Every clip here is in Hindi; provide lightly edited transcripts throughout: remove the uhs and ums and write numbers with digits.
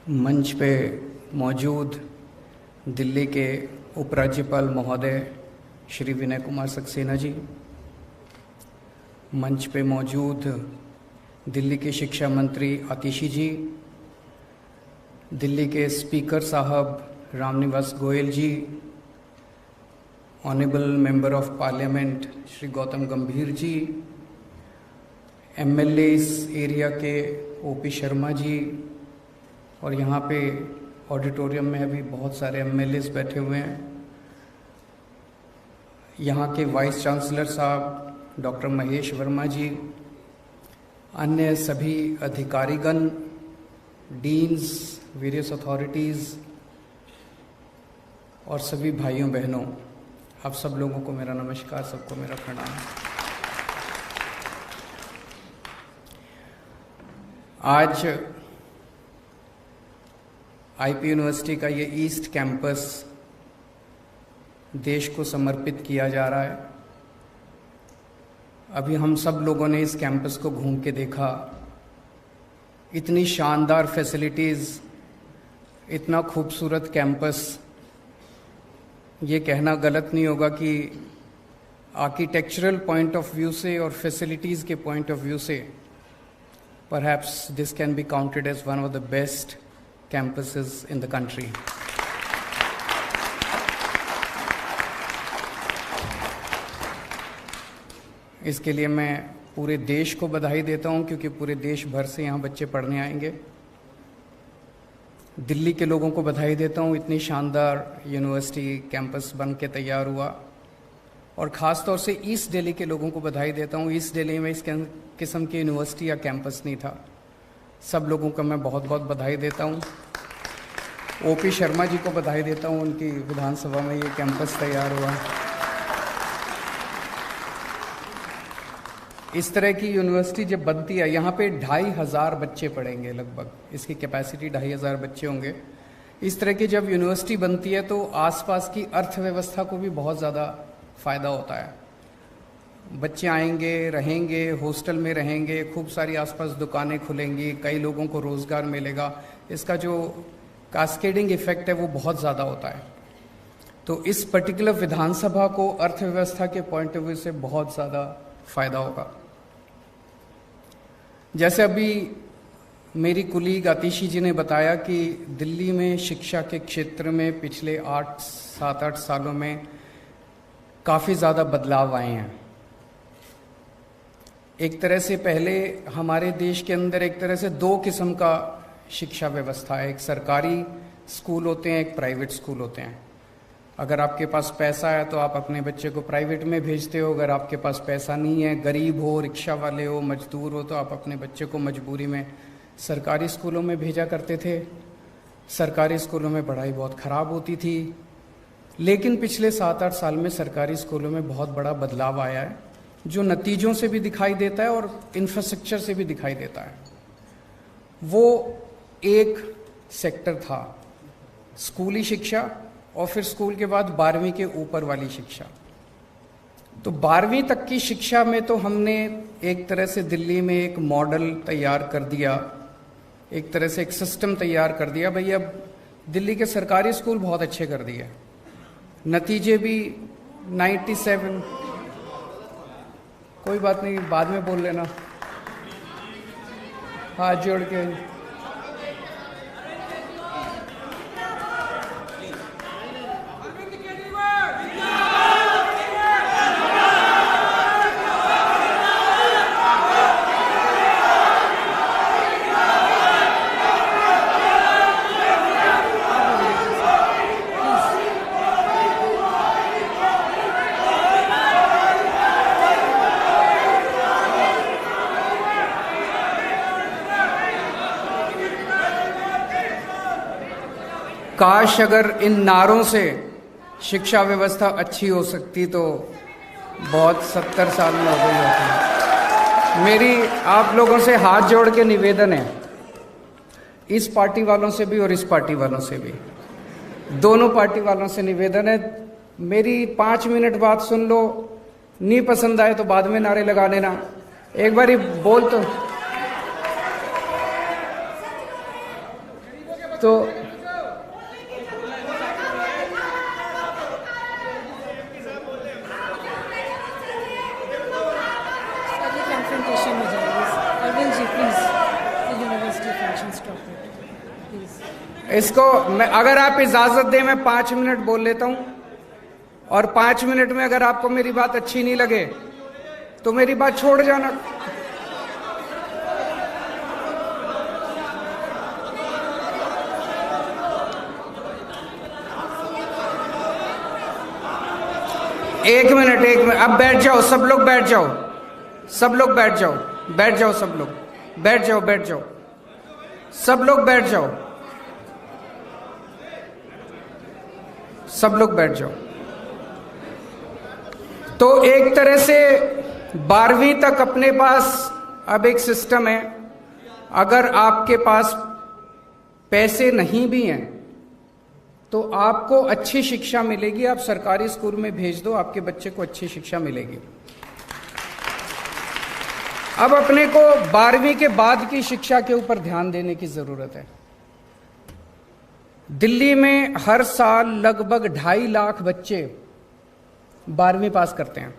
मंच पे मौजूद दिल्ली के उपराज्यपाल महोदय श्री विनय कुमार सक्सेना जी, मंच पे मौजूद दिल्ली के शिक्षा मंत्री आतिशी जी, दिल्ली के स्पीकर साहब Ramniwas Goyal ji, honourable member of parliament Shri Gautam Gambhir ji, MLA इस एरिया के ओपी शर्मा जी, और यहाँ पे ऑडिटोरियम में अभी बहुत सारे एमएलएस बैठे हुए हैं, यहाँ के वाइस चांसलर साहब डॉक्टर महेश वर्मा जी, अन्य सभी अधिकारीगण, डीन्स, वेरियस अथॉरिटीज़ और सभी भाइयों बहनों, आप सब लोगों को मेरा नमस्कार, सबको मेरा प्रणाम। आज आईपी यूनिवर्सिटी का ये ईस्ट कैंपस देश को समर्पित किया जा रहा है। अभी हम सब लोगों ने इस कैंपस को घूम के देखा, इतनी शानदार फैसिलिटीज़, इतना खूबसूरत कैंपस। ये कहना गलत नहीं होगा कि आर्किटेक्चरल पॉइंट ऑफ व्यू से और फैसिलिटीज़ के पॉइंट ऑफ व्यू से perhaps this can be counted as one of the best campuses in the country. इसके लिए मैं पूरे देश को बधाई देता हूं, क्योंकि पूरे देश भर से यहाँ बच्चे पढ़ने आएंगे। दिल्ली के लोगों को बधाई देता हूं, इतनी शानदार यूनिवर्सिटी कैंपस बन के तैयार हुआ, और ख़ास तौर से ईस्ट दिल्ली के लोगों को बधाई देता हूं। ईस्ट दिल्ली में इस किस्म की यूनिवर्सिटी या कैंपस नहीं था। सब लोगों को मैं बहुत बहुत बधाई देता हूं। ओपी शर्मा जी को बधाई देता हूं, उनकी विधानसभा में ये कैंपस तैयार हुआ। इस तरह की यूनिवर्सिटी जब बनती है, यहाँ पे 2500 बच्चे पढ़ेंगे लगभग, इसकी कैपेसिटी 2500 बच्चे होंगे। इस तरह की जब यूनिवर्सिटी बनती है तो आसपास की अर्थव्यवस्था को भी बहुत ज़्यादा फ़ायदा होता है। बच्चे आएंगे, रहेंगे, हॉस्टल में रहेंगे, खूब सारी आसपास दुकानें खुलेंगी, कई लोगों को रोज़गार मिलेगा। इसका जो कास्केडिंग इफेक्ट है वो बहुत ज़्यादा होता है। तो इस पर्टिकुलर विधानसभा को अर्थव्यवस्था के पॉइंट ऑफ व्यू से बहुत ज़्यादा फायदा होगा। जैसे अभी मेरी कुलीग आतिशी जी ने बताया कि दिल्ली में शिक्षा के क्षेत्र में पिछले 7-8 सालों में काफ़ी ज़्यादा बदलाव आए हैं। एक तरह से पहले हमारे देश के अंदर एक तरह से 2 किस्म का शिक्षा व्यवस्था है। एक सरकारी स्कूल होते हैं, एक प्राइवेट स्कूल होते हैं। अगर आपके पास पैसा है तो आप अपने बच्चे को प्राइवेट में भेजते हो। अगर आपके पास पैसा नहीं है, गरीब हो, रिक्शा वाले हो, मजदूर हो, तो आप अपने बच्चे को मजबूरी में सरकारी स्कूलों में भेजा करते थे। सरकारी स्कूलों में पढ़ाई बहुत ख़राब होती थी। लेकिन पिछले 7-8 साल में सरकारी स्कूलों में बहुत बड़ा बदलाव आया है, जो नतीजों से भी दिखाई देता है और इंफ्रास्ट्रक्चर से भी दिखाई देता है। वो एक सेक्टर था स्कूली शिक्षा, और फिर स्कूल के बाद 12वीं के ऊपर वाली शिक्षा। तो 12वीं तक की शिक्षा में तो हमने एक तरह से दिल्ली में एक मॉडल तैयार कर दिया, एक तरह से एक सिस्टम तैयार कर दिया। भाई अब दिल्ली के सरकारी स्कूल बहुत अच्छे कर दिए, नतीजे भी 97। कोई बात नहीं, बाद में बोल लेना, हाथ जोड़ के। काश अगर इन नारों से शिक्षा व्यवस्था अच्छी हो सकती तो बहुत 70 साल में हो गई होती। मेरी आप लोगों से हाथ जोड़ के निवेदन है, इस पार्टी वालों से भी और इस पार्टी वालों से भी, दोनों पार्टी वालों से निवेदन है, मेरी 5 मिनट बात सुन लो, नहीं पसंद आए तो बाद में नारे लगा लेना। एक बार ही बोल तो तो कंफ्रंटेशन हो जाएगी। Arvind ji please, the university function stop it please. इसको अगर आप इजाजत दें मैं 5 मिनट बोल लेता हूं, और 5 मिनट में अगर आपको मेरी बात अच्छी नहीं लगे तो मेरी बात छोड़ जाना। एक मिनट, अब बैठ जाओ, सब लोग बैठ जाओ, सब लोग बैठ जाओ, बैठ जाओ, सब लोग बैठ जाओ, बैठ जाओ, सब लोग बैठ जाओ, सब लोग बैठ जाओ। तो एक तरह से 12वीं तक अपने पास अब एक सिस्टम है, अगर आपके पास पैसे नहीं भी हैं तो आपको अच्छी शिक्षा मिलेगी। आप सरकारी स्कूल में भेज दो, आपके बच्चे को अच्छी शिक्षा मिलेगी। अब अपने को 12वीं के बाद की शिक्षा के ऊपर ध्यान देने की जरूरत है। दिल्ली में हर साल लगभग 2.5 लाख बच्चे 12वीं पास करते हैं।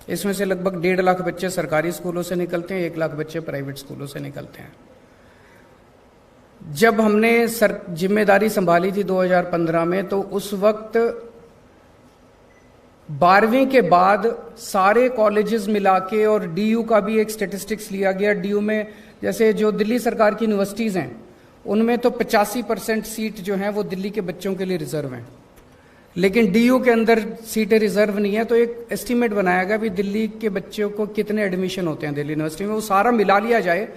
इसमें से लगभग 1.5 लाख बच्चे सरकारी स्कूलों से निकलते हैं, 1 लाख बच्चे प्राइवेट स्कूलों से निकलते हैं। जब हमने जिम्मेदारी संभाली थी 2015 में, तो उस वक्त 12वीं के बाद सारे कॉलेजेस मिला के, और डीयू का भी एक स्टेटिस्टिक्स लिया गया। डीयू में जैसे जो दिल्ली सरकार की यूनिवर्सिटीज हैं उनमें तो 85% सीट जो हैं वो दिल्ली के बच्चों के लिए रिजर्व हैं, लेकिन डीयू के अंदर सीटें रिजर्व नहीं है। तो एक एस्टीमेट बनाया गया भी दिल्ली के बच्चों को कितने एडमिशन होते हैं दिल्ली यूनिवर्सिटी में, वो सारा मिला लिया जाए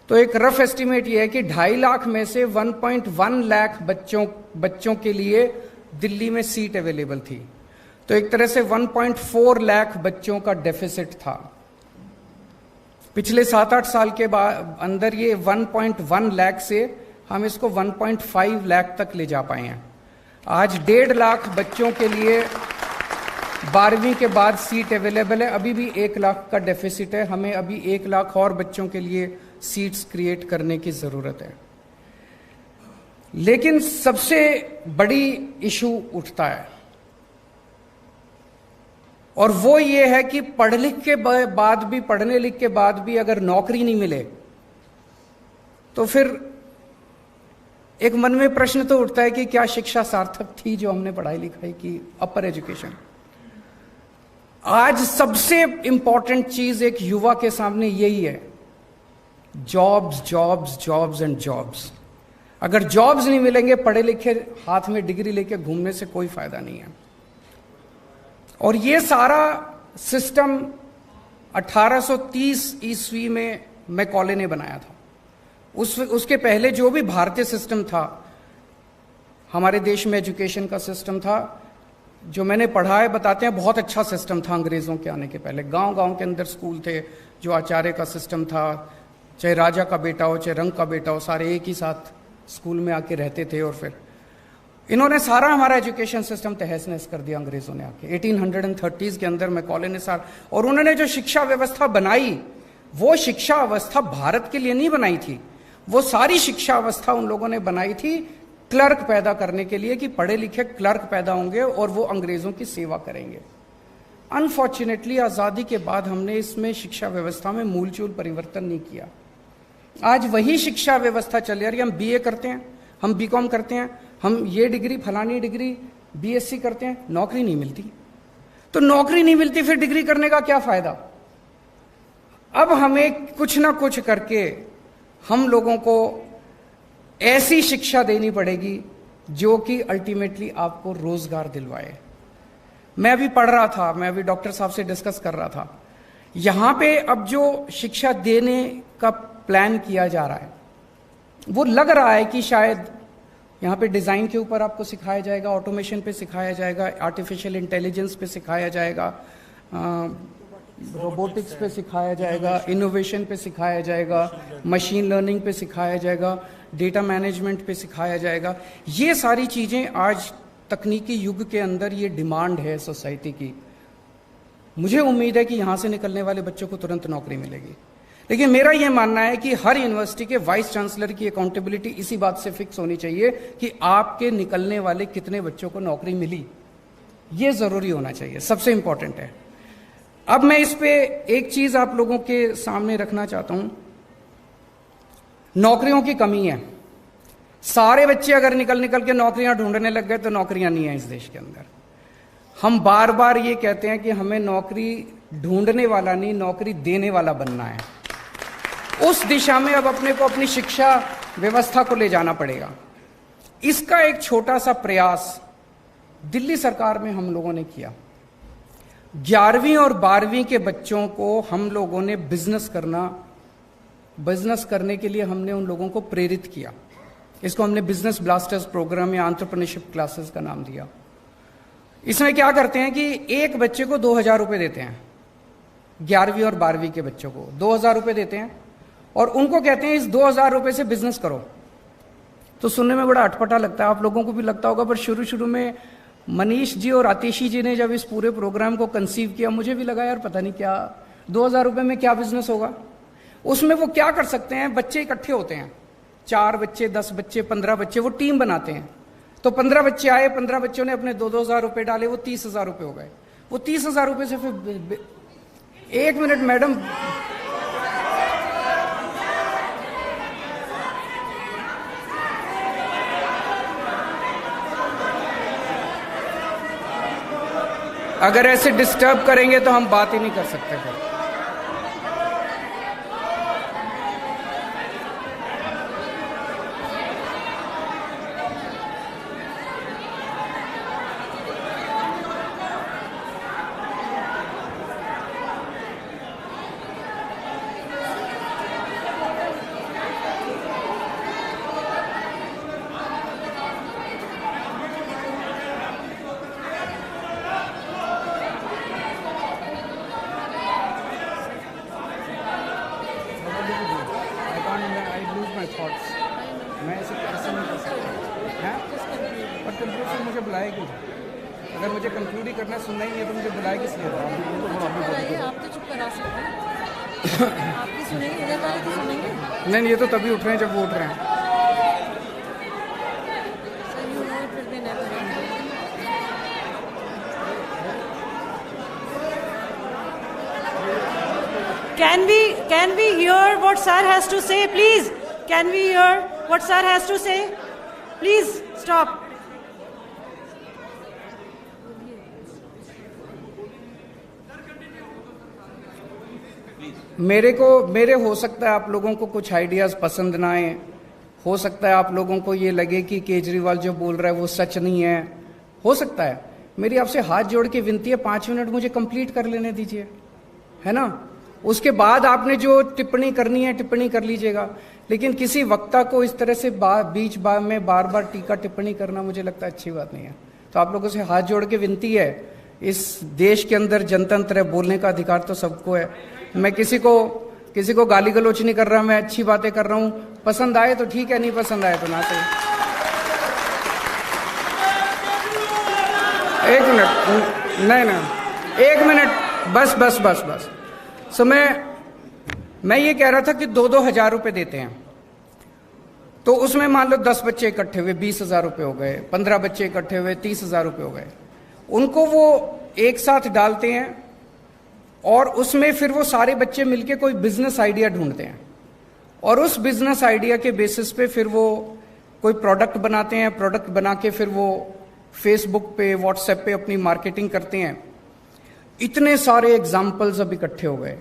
तो एक रफ एस्टीमेट ये है कि 2.5 लाख में से 1.1 लाख बच्चों के लिए दिल्ली में सीट अवेलेबल थी। तो एक तरह से 1.4 लाख बच्चों का डेफिसिट था। पिछले 7-8 साल के बाद अंदर ये 1.1 लाख से हम इसको 1.5 लाख तक ले जा पाए हैं। आज 1.5 लाख बच्चों के लिए 12वीं के बाद सीट अवेलेबल है। अभी भी 1 लाख का डेफिसिट है, हमें अभी 1 लाख और बच्चों के लिए सीट्स क्रिएट करने की जरूरत है। लेकिन सबसे बड़ी इशू उठता है, और वो ये है कि पढ़ने लिख के बाद भी अगर नौकरी नहीं मिले तो फिर एक मन में प्रश्न तो उठता है कि क्या शिक्षा सार्थक थी जो हमने पढ़ाई लिखाई की, अपर एजुकेशन। आज सबसे इंपॉर्टेंट चीज एक युवा के सामने यही है, jobs, jobs, jobs and jobs. अगर जॉब्स नहीं मिलेंगे, पढ़े लिखे हाथ में डिग्री लेके घूमने से कोई फायदा नहीं है। और ये सारा सिस्टम 1830 ईस्वी में मैकॉले ने बनाया था। उसके पहले जो भी भारतीय सिस्टम था, हमारे देश में एजुकेशन का सिस्टम था, जो मैंने पढ़ा है बताते हैं बहुत अच्छा सिस्टम था। अंग्रेजों के आने के पहले गांव-गांव के अंदर स्कूल थे, जो आचार्य का सिस्टम था, चाहे राजा का बेटा हो चाहे रंग का बेटा हो, सारे एक ही साथ स्कूल में आके रहते थे। और फिर इन्होंने सारा हमारा एजुकेशन सिस्टम तहस नहस कर दिया अंग्रेजों ने आके 1830s के अंदर मैकॉले ने सारा। और उन्होंने जो शिक्षा व्यवस्था बनाई, वो शिक्षा व्यवस्था भारत के लिए नहीं बनाई थी, वो सारी शिक्षा व्यवस्था उन लोगों ने बनाई थी क्लर्क पैदा करने के लिए, कि पढ़े लिखे क्लर्क पैदा होंगे और वो अंग्रेजों की सेवा करेंगे। अनफॉर्चुनेटली आजादी के बाद हमने इसमें शिक्षा व्यवस्था में मूलचूल परिवर्तन नहीं किया। आज वही शिक्षा व्यवस्था चल रही है। हम बीए करते हैं, हम बीकॉम करते हैं, हम ये डिग्री फलानी डिग्री बीएससी करते हैं, नौकरी नहीं मिलती। तो नौकरी नहीं मिलती, फिर डिग्री करने का क्या फायदा। अब हमें कुछ ना कुछ करके हम लोगों को ऐसी शिक्षा देनी पड़ेगी जो कि अल्टीमेटली आपको रोजगार दिलवाए। मैं अभी पढ़ रहा था, मैं अभी डॉक्टर साहब से डिस्कस कर रहा था, यहां पे अब जो शिक्षा देने का प्लान किया जा रहा है, वो लग रहा है कि शायद यहाँ पे डिज़ाइन के ऊपर आपको सिखाया जाएगा, ऑटोमेशन पे सिखाया जाएगा, आर्टिफिशियल इंटेलिजेंस पे सिखाया जाएगा, रोबोटिक्स पे सिखाया जाएगा, इनोवेशन पे सिखाया जाएगा, मशीन लर्निंग पे सिखाया जाएगा, डेटा मैनेजमेंट पे सिखाया जाएगा। ये सारी चीज़ें आज तकनीकी युग के अंदर ये डिमांड है सोसाइटी की। मुझे उम्मीद है कि यहाँ से निकलने वाले बच्चों को तुरंत नौकरी मिलेगी, लेकिन मेरा यह मानना है कि हर यूनिवर्सिटी के वाइस चांसलर की अकाउंटेबिलिटी इसी बात से फिक्स होनी चाहिए कि आपके निकलने वाले कितने बच्चों को नौकरी मिली, यह जरूरी होना चाहिए, सबसे इंपॉर्टेंट है। अब मैं इस पे एक चीज आप लोगों के सामने रखना चाहता हूं। नौकरियों की कमी है, सारे बच्चे अगर निकल के नौकरियां ढूंढने लग गए तो नौकरियां नहीं है इस देश के अंदर। हम बार बार ये कहते हैं कि हमें नौकरी ढूंढने वाला नहीं, नौकरी देने वाला बनना है। उस दिशा में अब अपने को अपनी शिक्षा व्यवस्था को ले जाना पड़ेगा। इसका एक छोटा सा प्रयास दिल्ली सरकार में हम लोगों ने किया। 11वीं और 12वीं के बच्चों को हम लोगों ने बिजनेस करने के लिए हमने उन लोगों को प्रेरित किया। इसको हमने बिजनेस ब्लास्टर्स प्रोग्राम या एंटरप्रेन्योरशिप क्लासेस का नाम दिया। इसमें क्या करते हैं कि एक बच्चे को 2000 रुपए देते हैं, 11वीं और 12वीं के बच्चों को 2000 रुपए देते हैं और उनको कहते हैं इस 2000 रुपए से बिजनेस करो। तो सुनने में बड़ा अटपटा लगता है, आप लोगों को भी लगता होगा, पर शुरू में मनीष जी और आतिशी जी ने जब इस पूरे प्रोग्राम को कंसीव किया, मुझे भी लगा यार पता नहीं क्या 2000 रुपए में क्या बिजनेस होगा। उसमें वो क्या कर सकते हैं, बच्चे इकट्ठे होते हैं, 4 बच्चे, 10 बच्चे, 15 बच्चे, वो टीम बनाते हैं। तो 15 बच्चे आए, 15 बच्चों ने अपने 2-2000 रुपए डाले, वो 30,000 रुपए हो गए। वो 30,000 रुपए से फिर 1 मिनट मैडम, अगर ऐसे डिस्टर्ब करेंगे तो हम बात ही नहीं कर सकते फिर। मैं ऐसे नहीं कर सकता है। और कंक्लूड मुझे बुलाएगी, अगर मुझे कंक्लूड ही करना, सुनना ही नहीं है तो मुझे बुलाएगी इसलिए। आप तो चुप करा सकते हैं, आप भी सुनेंगे, इधर वाले तो सुनेंगे। नहीं, ये तो तभी उठ रहे हैं जब वो उठ रहे हैं। Can we hear what sir has to say, please? Can we hear what sir has to say? Please stop. मेरे हो सकता है आप लोगों को कुछ आइडियाज पसंद ना आए, हो सकता है आप लोगों को ये लगे कि केजरीवाल जो बोल रहा है वो सच नहीं है, हो सकता है। मेरी आपसे हाथ जोड़ के विनती है, 5 मिनट मुझे कंप्लीट कर लेने दीजिए, है ना। उसके बाद आपने जो टिप्पणी करनी है टिप्पणी कर लीजिएगा, लेकिन किसी वक्ता को इस तरह से बीच में बार बार टीका टिप्पणी करना मुझे लगता है अच्छी बात नहीं है। तो आप लोगों से हाथ जोड़ के विनती है, इस देश के अंदर जनतंत्र है, बोलने का अधिकार तो सबको है। मैं किसी को गाली गलौच नहीं कर रहा, मैं अच्छी बातें कर रहा हूं। पसंद आए तो ठीक है, नहीं पसंद आए तो ना सही। 1 मिनट, नहीं 1 मिनट, बस। सो मैं ये कह रहा था कि 2-2 हजार रुपए देते हैं, तो उसमें मान लो 10 बच्चे इकट्ठे हुए 20,000 रुपए हो गए, 15 बच्चे इकट्ठे हुए 30,000 रुपए हो गए। उनको वो एक साथ डालते हैं और उसमें फिर वो सारे बच्चे मिलके कोई बिजनेस आइडिया ढूंढते हैं और उस बिजनेस आइडिया के बेसिस पे फिर वो कोई प्रोडक्ट बनाते हैं। प्रोडक्ट बना के फिर वो फेसबुक पे, व्हाट्सएप पे अपनी मार्केटिंग करते हैं। इतने सारे एग्जाम्पल्स अब इकट्ठे हो गए।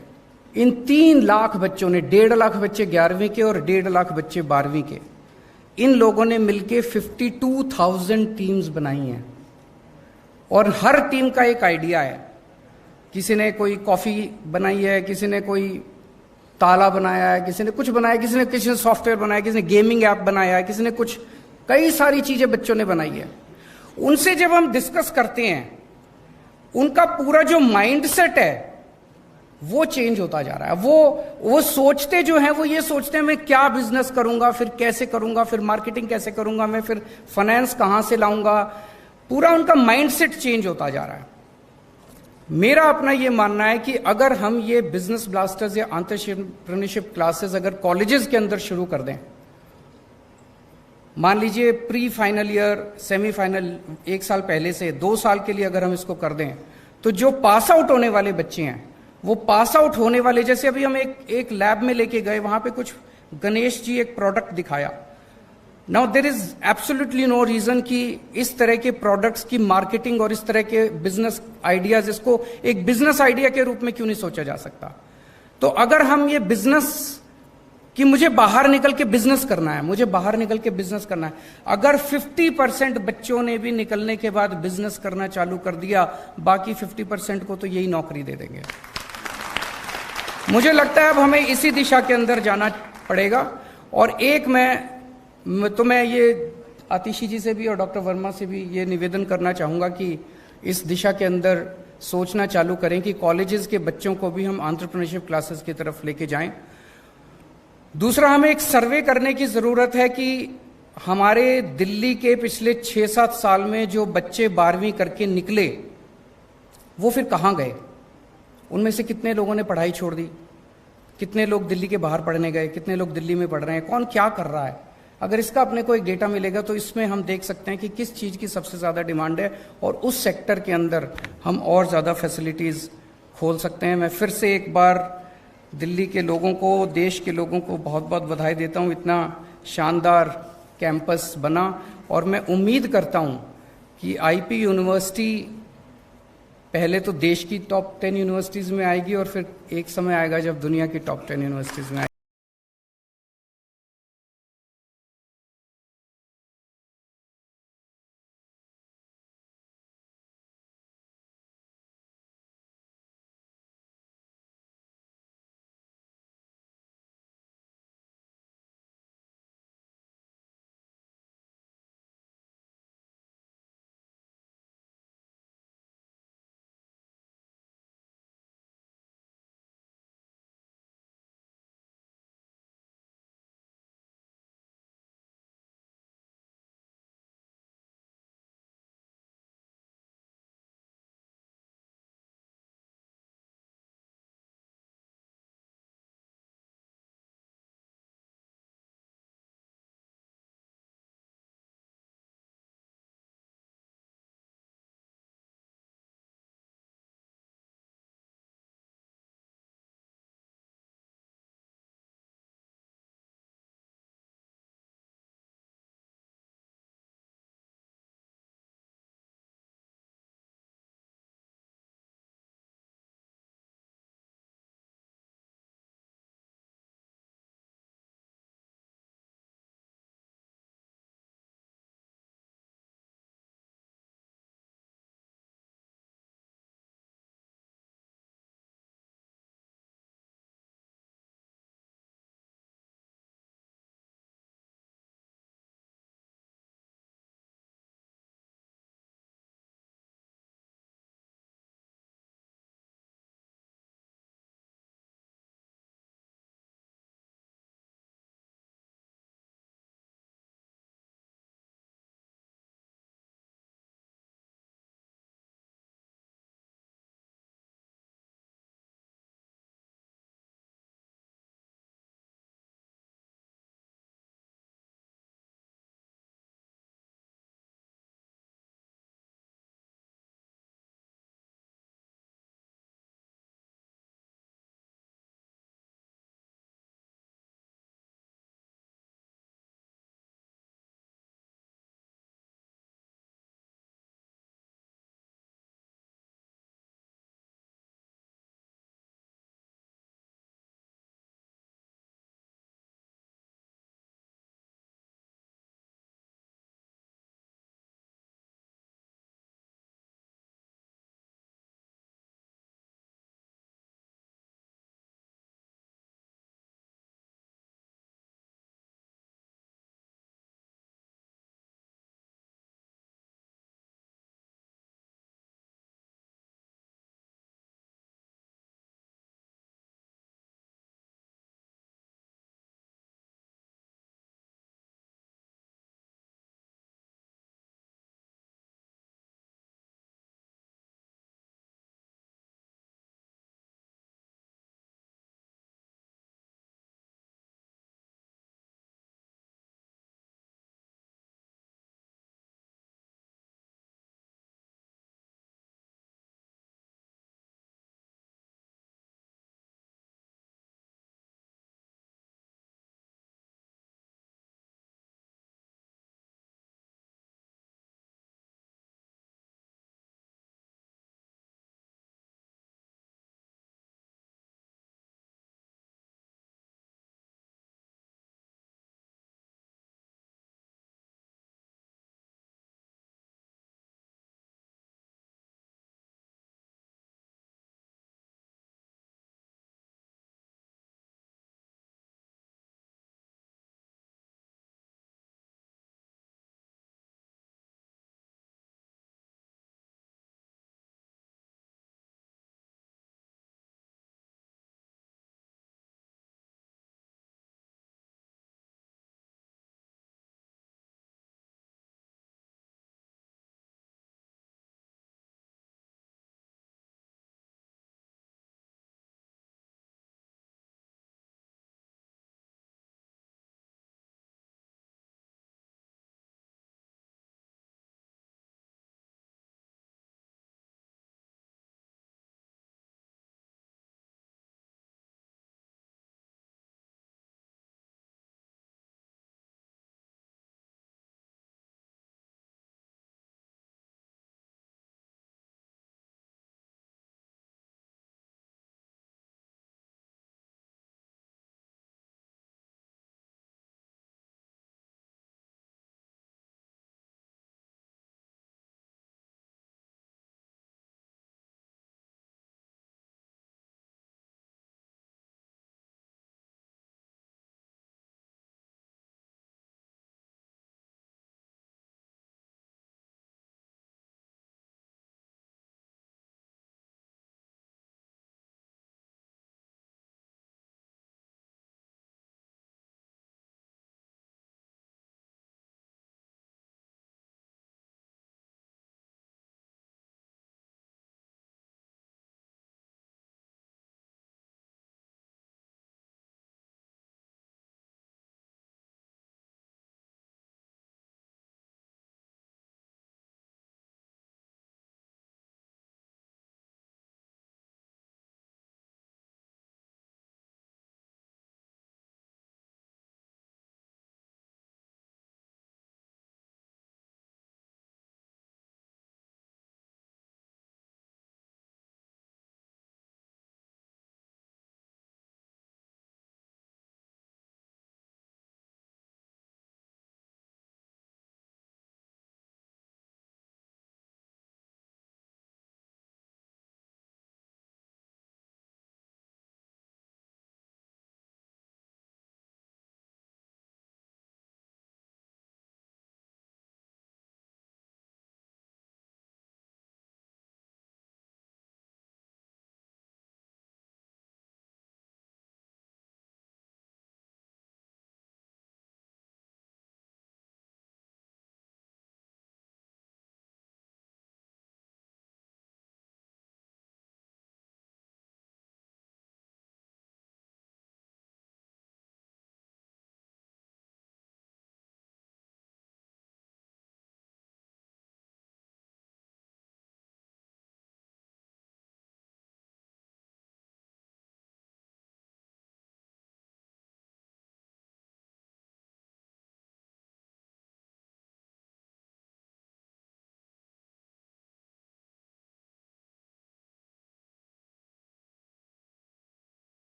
इन 3 लाख बच्चों ने, 1.5 लाख बच्चे 11वीं के और 1.5 लाख बच्चे 12वीं के, इन लोगों ने मिलके 52,000 टीम्स बनाई हैं और हर टीम का एक आइडिया है। किसी ने कोई कॉफी बनाई है, किसी ने कोई ताला बनाया है, किसी ने कुछ बनाया, किसी ने सॉफ्टवेयर बनाया, किसी ने गेमिंग ऐप बनाया है, किसी ने कुछ, कई सारी चीजें बच्चों ने बनाई है। उनसे जब हम डिस्कस करते हैं, उनका पूरा जो माइंडसेट है वो चेंज होता जा रहा है। वो सोचते जो है वो ये सोचते हैं मैं क्या बिजनेस करूंगा, फिर कैसे करूंगा, फिर मार्केटिंग कैसे करूंगा, मैं फिर फाइनेंस कहां से लाऊंगा। पूरा उनका माइंडसेट चेंज होता जा रहा है। मेरा अपना ये मानना है कि अगर हम ये बिजनेस ब्लास्टर्स या एंटरप्रेन्योरशिप क्लासेस अगर कॉलेजेस के अंदर शुरू कर दें, मान लीजिए प्री फाइनल ईयर, सेमीफाइनल 1 साल पहले से 2 साल के लिए अगर हम इसको कर दें, तो जो पास आउट होने वाले बच्चे हैं, वो पास आउट होने वाले, जैसे अभी हम एक लैब में लेके गए, वहां पे कुछ गणेश जी एक प्रोडक्ट दिखाया। Now there is absolutely no reason कि इस तरह के प्रोडक्ट्स की मार्केटिंग और इस तरह के बिजनेस आइडियाज, इसको एक बिजनेस आइडिया के रूप में क्यों नहीं सोचा जा सकता। तो अगर हम ये बिजनेस कि मुझे बाहर निकल के बिजनेस करना है, मुझे बाहर निकल के बिजनेस करना है, अगर 50% बच्चों ने भी निकलने के बाद बिजनेस करना चालू कर दिया, बाकी 50% को तो यही नौकरी दे देंगे। मुझे लगता है अब हमें इसी दिशा के अंदर जाना पड़ेगा। और एक मैं ये आतिशी जी से भी और डॉक्टर वर्मा से भी ये निवेदन करना चाहूंगा कि इस दिशा के अंदर सोचना चालू करें कि कॉलेजेस के बच्चों को भी हम एंटरप्रेन्योरशिप क्लासेस की तरफ लेके जाएं। दूसरा, हमें एक सर्वे करने की जरूरत है कि हमारे दिल्ली के पिछले 6-7 साल में जो बच्चे 12वीं करके निकले, वो फिर कहां गए, उनमें से कितने लोगों ने पढ़ाई छोड़ दी, कितने लोग दिल्ली के बाहर पढ़ने गए, कितने लोग दिल्ली में पढ़ रहे हैं, कौन क्या कर रहा है। अगर इसका अपने को एक डेटा मिलेगा तो इसमें हम देख सकते हैं कि किस चीज की सबसे ज्यादा डिमांड है और उस सेक्टर के अंदर हम और ज्यादा फैसिलिटीज खोल सकते हैं। मैं फिर से एक बार दिल्ली के लोगों को, देश के लोगों को बहुत बहुत बधाई देता हूं, इतना शानदार कैंपस बना। और मैं उम्मीद करता हूं कि आईपी यूनिवर्सिटी पहले तो देश की टॉप 10 यूनिवर्सिटीज में आएगी और फिर एक समय आएगा जब दुनिया की टॉप 10 यूनिवर्सिटीज में आएगी।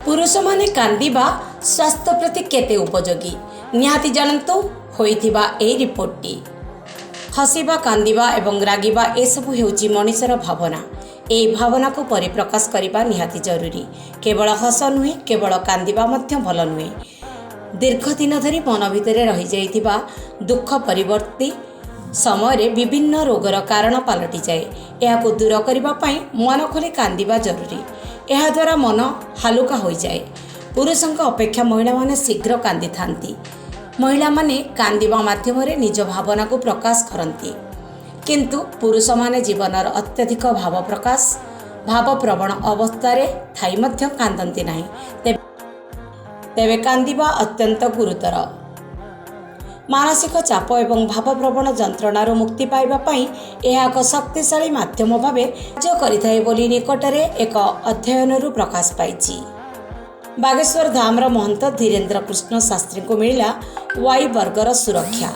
पुरुष माने कांदिबा स्वास्थ्य प्रति केते उपयोगी निहाती जानतु होइथिबा ए रिपोर्टटी। हसिबा कांदिबा एवं रागिबा एसबु हेउची मनुष्यर भावना। एई भावना को परिप्रकाश करिबा निहाती जरूरी। केवल हस नुहे केवल कांदिबा मध्य भल नुहे। दीर्घ दिन धरी मन भितर रही जाइथिबा दुख परिवर्ती समय विभिन्न रोगर कारण पलटि जाए। यह दूर करने मन खोली कांदिबा जरूरी। यह द्वारा मन हालुका हो जाए। पुरुषों अपेक्षा महिला माने शीघ्र कांदी थांती। महिला माने कांदिबा माध्यम निज भावना को प्रकाश करती, किंतु पुरुष माने जीवनर अत्यधिक भाव प्रकाश भाव प्रवण अवस्था थाई मध्य कांदती नहीं। तेबे कांदिबा अत्यंत गुरुतर। मानसिक चाप एवं भावप्रवण जंत्रणार मुक्ति पाइबा पई यह एक शक्तिशाली माध्यम भावे कार्य करिथाय बोली निकटरे एक अध्ययनरू प्रकाश पाइछि। बागेश्वर धामर महंत धीरेन्द्र कृष्ण शास्त्री को मिला वाई वर्गर सुरक्षा।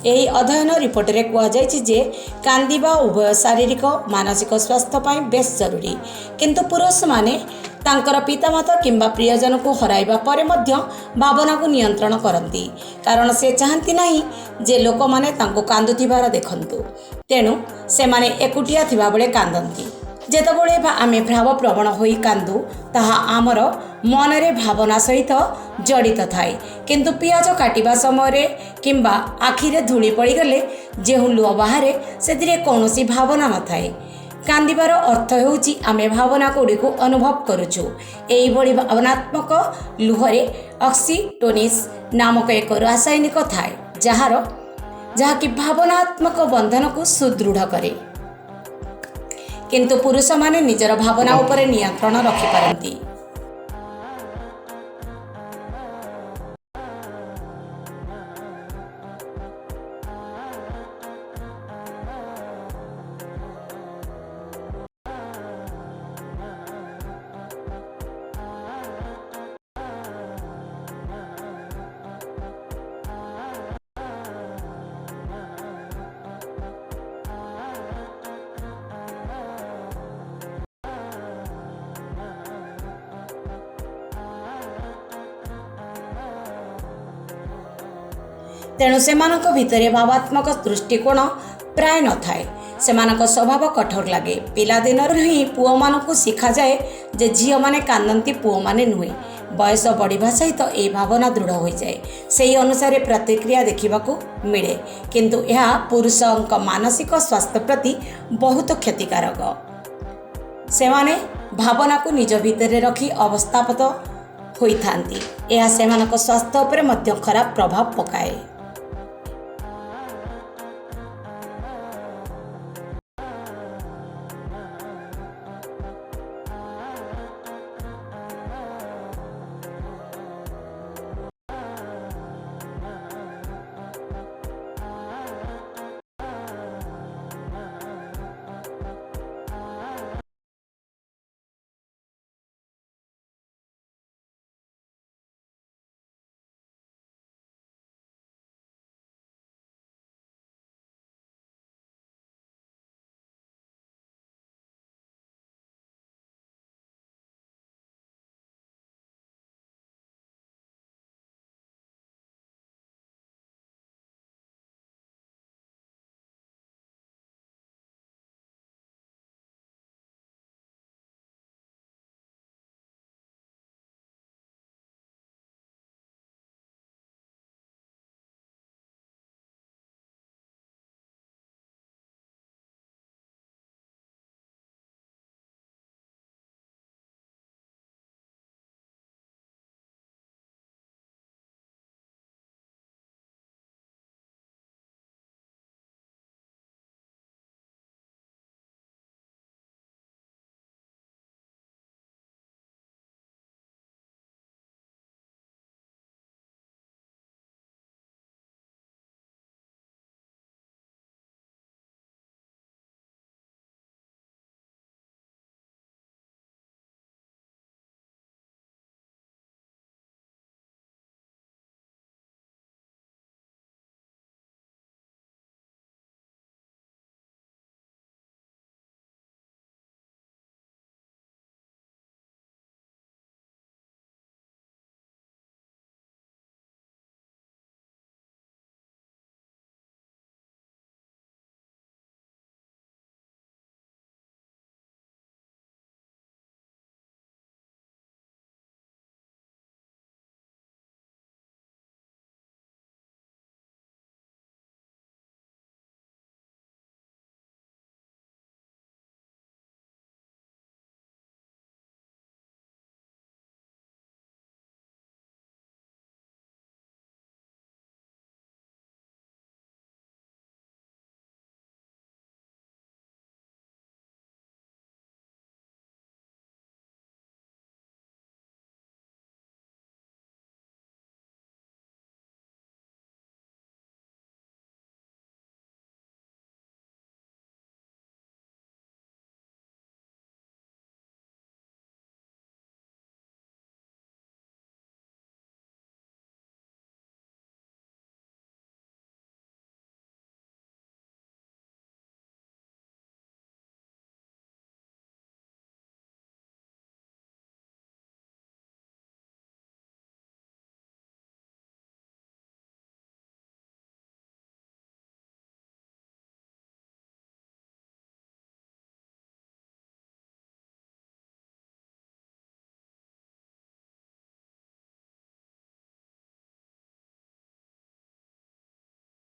यही अध्ययन रिपोर्ट रे कहुଯାଇଛି जे कांदिबा उभय शारीरिक मानसिक स्वास्थ्य पाई बेस जरूरी, किंतु पुरुष माने तांकर पितामाता किंबा प्रियजन को हराइबा परे मध्य भावना को नियंत्रण करती, कारण से चाहती नहीं जे लोक माने तांको कांदुथिबार देखंतु। तेणु से माने एकुटिया थिबा बेले कांदंती। जेतबळे आमे भाव प्रवण होई कांदू ताहा आमर मनरे भावना सहित जड़ित थाए, किंतु पियाज काटिबा समय किंबा आखिरे धूली पड़ी गले जेहु लुह बाहरे सेतिरे कौनसी भावना न थाए। कांदिबार अर्थ हेउची आमे भावना गुड़िक अनुभव करुछु। एई भली भावनात्मक लुहरे ऑक्सीटोनिस नामक एक रासायनिक थाए जहाँकि भावनात्मक बंधन को सुदृढ़ करे, किंतु पुरुष माने निजर भावना उपरे नियंत्रण रखिपारती। तेणु सेमानक भितरे भावात्मक दृष्टिकोण प्राय न थाए। सेमानक स्वभाव कठोर लगे। पिला दिनर ही पुओ मानकु शिखा जाए जे झियो माने कांदंती पुओ माने नुहे। बयस बढ़िबा सहित ए भावना दृढ़ हो जाए। सेही अनुसार प्रतिक्रिया देखिबाकू मिले, किंतु यह पुरुषक मानसिक स्वास्थ्य प्रति बहुत क्षतिकारक। सेमाने भावना को निज भितरे रखी अवस्थापत होइथांती। यह सेमानक स्वास्थ्य उपरे मध्य खराब प्रभाव पकाए।